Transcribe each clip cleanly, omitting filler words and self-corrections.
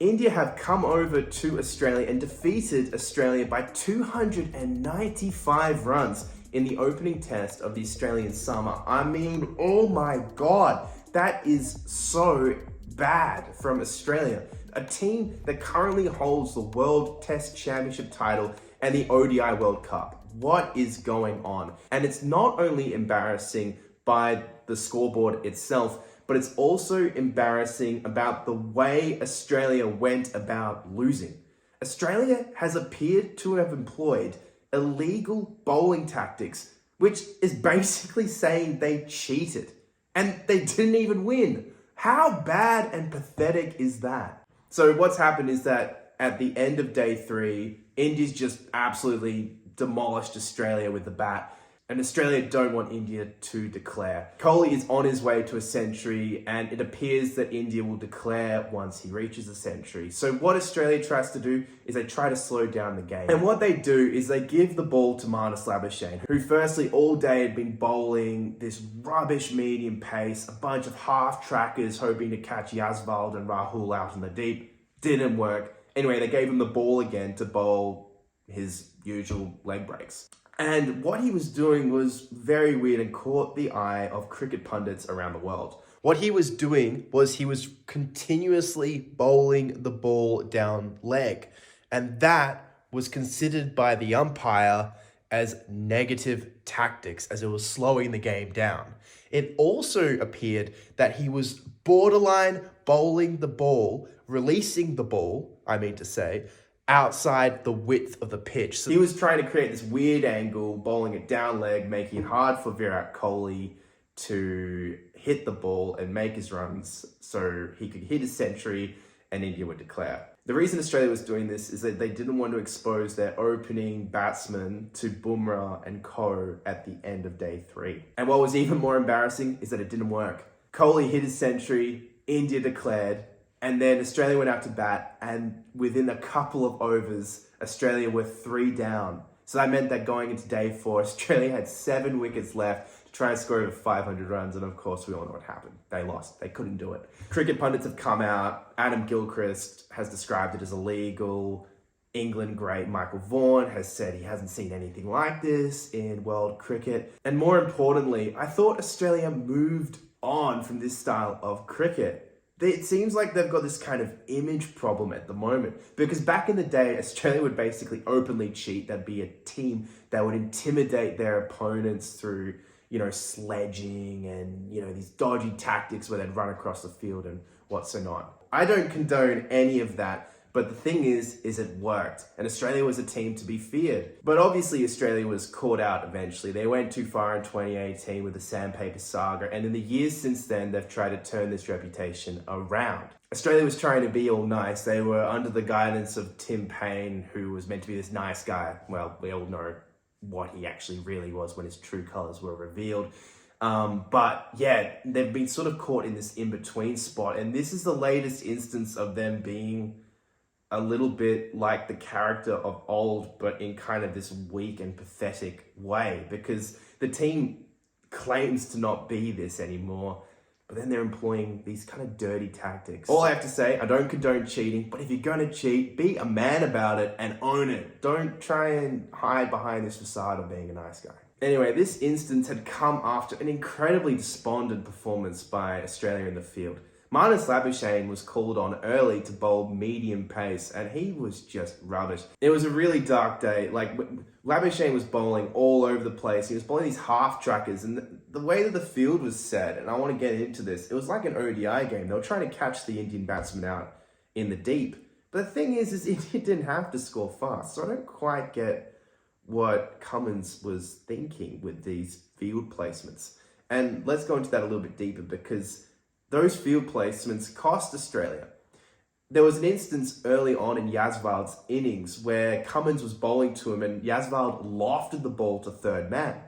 India have come over to Australia and defeated Australia by 295 runs in the opening test of the Australian summer. I mean, oh my God, that is so bad from Australia. A team that currently holds the World Test Championship title and the ODI World Cup. What is going on? And it's not only embarrassing by the scoreboard itself, but it's also embarrassing about the way Australia went about losing. Australia has appeared to have employed illegal bowling tactics, which is basically saying they cheated. And they didn't even win. How bad and pathetic is that? So what's happened is that at the end of day 3, India's just absolutely demolished Australia with the bat. And Australia don't want India to declare. Kohli is on his way to a century, and it appears that India will declare once he reaches a century. So what Australia tries to do is they try to slow down the game. And what they do is they give the ball to Marnus Labuschagne, who firstly all day had been bowling this rubbish medium pace, a bunch of half trackers hoping to catch Yaswald and Rahul out in the deep. Didn't work. Anyway, they gave him the ball again to bowl his usual leg breaks. And what he was doing was very weird and caught the eye of cricket pundits around the world. What he was doing was he was continuously bowling the ball down leg. And that was considered by the umpire as negative tactics, as it was slowing the game down. It also appeared that he was borderline bowling the ball, releasing the ball, outside the width of the pitch. So he was trying to create this weird angle, bowling it down leg, making it hard for Virat Kohli to hit the ball and make his runs so he could hit his century and India would declare. The reason Australia was doing this is that they didn't want to expose their opening batsmen to Bumrah and Co at the end of day 3. And what was even more embarrassing is that it didn't work. Kohli hit his century, India declared, and then Australia went out to bat, and within a couple of overs, Australia were 3 down. So that meant that going into day 4, Australia had 7 wickets left to try and score over 500 runs. And of course, we all know what happened. They lost. They couldn't do it. Cricket pundits have come out. Adam Gilchrist has described it as illegal. England great Michael Vaughan has said he hasn't seen anything like this in world cricket. And more importantly, I thought Australia moved on from this style of cricket. It seems like they've got this kind of image problem at the moment, because back in the day, Australia would basically openly cheat. There'd be a team that would intimidate their opponents through, sledging and, these dodgy tactics where they'd run across the field and what's so not. I don't condone any of that. But the thing is it worked. And Australia was a team to be feared. But obviously Australia was caught out eventually. They went too far in 2018 with the sandpaper saga. And in the years since then, they've tried to turn this reputation around. Australia was trying to be all nice. They were under the guidance of Tim Payne, who was meant to be this nice guy. Well, we all know what he actually really was when his true colours were revealed. But yeah, they've been sort of caught in this in-between spot. And this is the latest instance of them being a little bit like the character of old, but in kind of this weak and pathetic way, because the team claims to not be this anymore, but then they're employing these kind of dirty tactics. All I have to say, I don't condone cheating, but if you're going to cheat, be a man about it and own it. Don't try and hide behind this facade of being a nice guy. Anyway, this instance had come after an incredibly despondent performance by Australia in the field. Marnus Labuschagne was called on early to bowl medium pace, and he was just rubbish. It was a really dark day. Labuschagne was bowling all over the place. He was bowling these half trackers, and the way that the field was set, and I want to get into this, it was like an ODI game. They were trying to catch the Indian batsmen out in the deep. But the thing is India didn't have to score fast, so I don't quite get what Cummins was thinking with these field placements. And let's go into that a little bit deeper, because those field placements cost Australia. There was an instance early on in Yaswald's innings where Cummins was bowling to him and Yaswald lofted the ball to third man.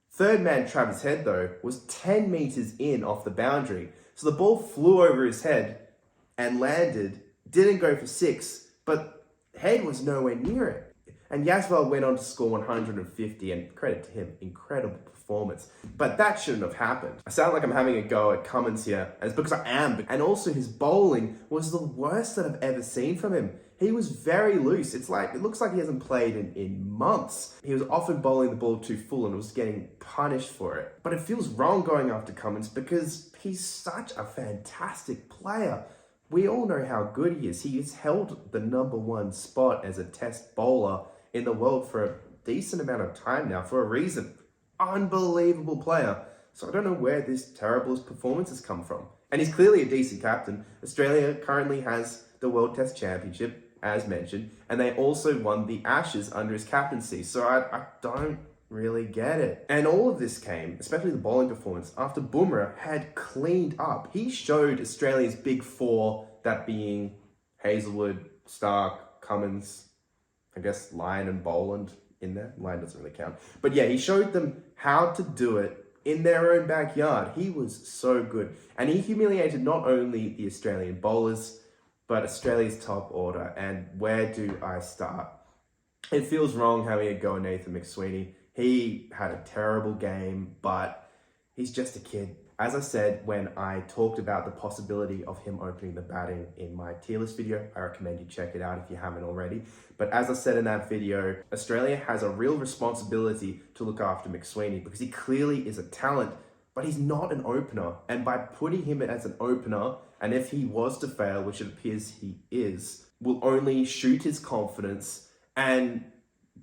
Third man Travis Head, though, was 10 metres in off the boundary. So the ball flew over his head and landed, didn't go for 6, but Head was nowhere near it. And Yasval went on to score 150, and credit to him, incredible performance. But that shouldn't have happened. I sound like I'm having a go at Cummins here, and it's because I am. And also his bowling was the worst that I've ever seen from him. He was very loose. It looks like he hasn't played in months. He was often bowling the ball too full and was getting punished for it. But it feels wrong going after Cummins because he's such a fantastic player. We all know how good he is. He has held the #1 spot as a test bowler in the world for a decent amount of time now for a reason. Unbelievable player. So I don't know where this terrible performance has come from. And he's clearly a decent captain. Australia currently has the World Test Championship, as mentioned, and they also won the Ashes under his captaincy. So I don't really get it. And all of this came, especially the bowling performance, after Bumrah had cleaned up. He showed Australia's big four, that being Hazelwood, Stark, Cummins, I guess Lyon and Boland in there. Lyon doesn't really count. But yeah, he showed them how to do it in their own backyard. He was so good. And he humiliated not only the Australian bowlers, but Australia's top order. And where do I start? It feels wrong having a go at Nathan McSweeney. He had a terrible game, but he's just a kid. As I said, when I talked about the possibility of him opening the batting in my tier list video, I recommend you check it out if you haven't already. But as I said in that video, Australia has a real responsibility to look after McSweeney because he clearly is a talent, but he's not an opener. And by putting him as an opener, and if he was to fail, which it appears he is, will only shoot his confidence and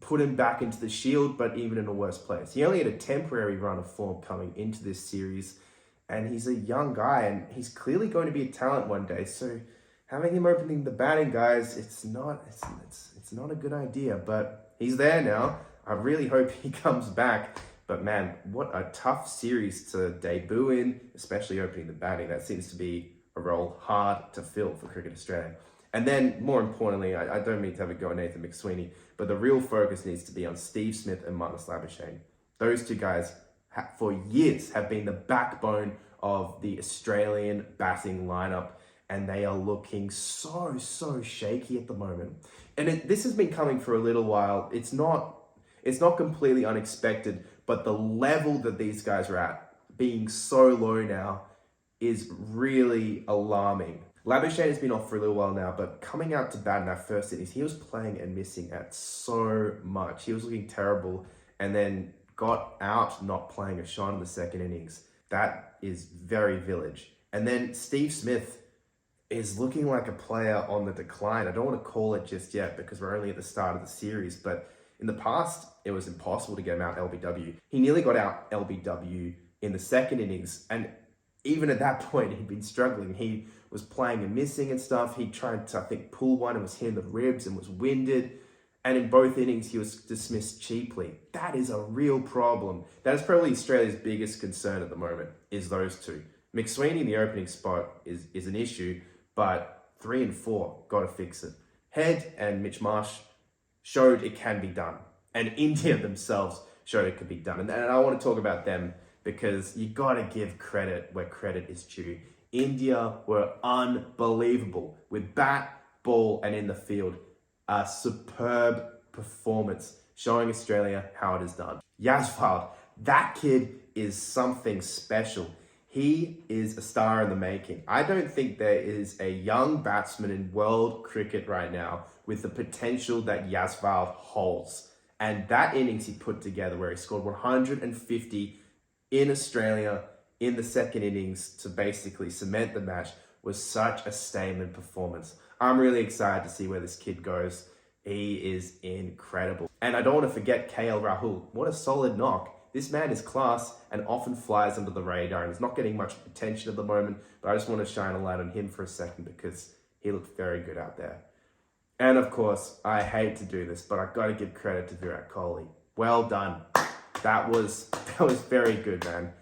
put him back into the Shield, but even in a worse place. He only had a temporary run of form coming into this series, and he's a young guy, and he's clearly going to be a talent one day. So having him opening the batting, guys, it's not a good idea, but he's there now. I really hope he comes back. But man, what a tough series to debut in, especially opening the batting. That seems to be a role hard to fill for Cricket Australia. And then, more importantly, I don't mean to have a go at Nathan McSweeney, but the real focus needs to be on Steve Smith and Marnus Labuschagne. Those two guys, for years, have been the backbone of the Australian batting lineup, and they are looking so shaky at the moment. And this has been coming for a little while. It's not completely unexpected, but the level that these guys are at, being so low now, is really alarming. Labuschagne has been off for a little while now, but coming out to bat in that first innings, he was playing and missing at so much. He was looking terrible, and then got out not playing a shot in the second innings. That is very village. And then Steve Smith is looking like a player on the decline. I don't want to call it just yet because we're only at the start of the series, but in the past, it was impossible to get him out LBW. He nearly got out LBW in the second innings, and even at that point, he'd been struggling. He was playing and missing and stuff. He tried to, I think, pull one and was hitting the ribs and was winded. And in both innings, he was dismissed cheaply. That is a real problem. That is probably Australia's biggest concern at the moment, is those two. McSweeney in the opening spot is an issue, but 3 and 4, got to fix it. Head and Mitch Marsh showed it can be done. And India themselves showed it could be done. And I want to talk about them because you got to give credit where credit is due. India were unbelievable with bat, ball, and in the field. A superb performance showing Australia how it is done. Yasval, that kid is something special. He is a star in the making. I don't think there is a young batsman in world cricket right now with the potential that Yasval holds. And that innings he put together where he scored 150 in Australia in the second innings to basically cement the match was such a statement performance. I'm really excited to see where this kid goes. He is incredible. And I don't want to forget KL Rahul. What a solid knock. This man is class and often flies under the radar and is not getting much attention at the moment, but I just want to shine a light on him for a second because he looked very good out there. And of course, I hate to do this, but I've got to give credit to Virat Kohli. Well done. That was very good, man.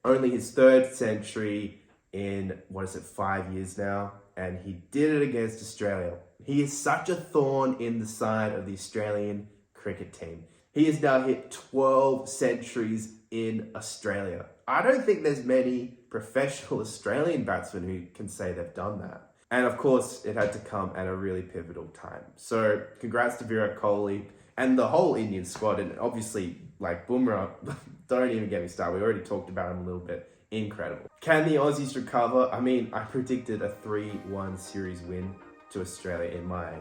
Only his third century in, 5 years now? And he did it against Australia. He is such a thorn in the side of the Australian cricket team. He has now hit 12 centuries in Australia. I don't think there's many professional Australian batsmen who can say they've done that. And of course, it had to come at a really pivotal time. So congrats to Virat Kohli. And the whole Indian squad, and obviously, like Bumrah, don't even get me started. We already talked about him a little bit. Incredible. Can the Aussies recover? I mean, I predicted a 3-1 series win to Australia in my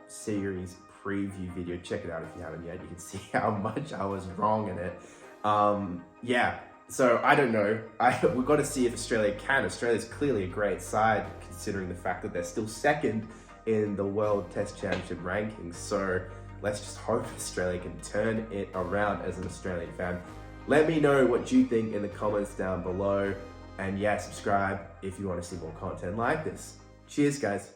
series preview video. Check it out if you haven't yet. You can see how much I was wrong in it. Yeah, so I don't know. We've got to see if Australia can. Australia's clearly a great side, considering the fact that they're still second in the World Test Championship rankings. So let's just hope Australia can turn it around as an Australian fan. Let me know what you think in the comments down below. And yeah, subscribe if you want to see more content like this. Cheers, guys.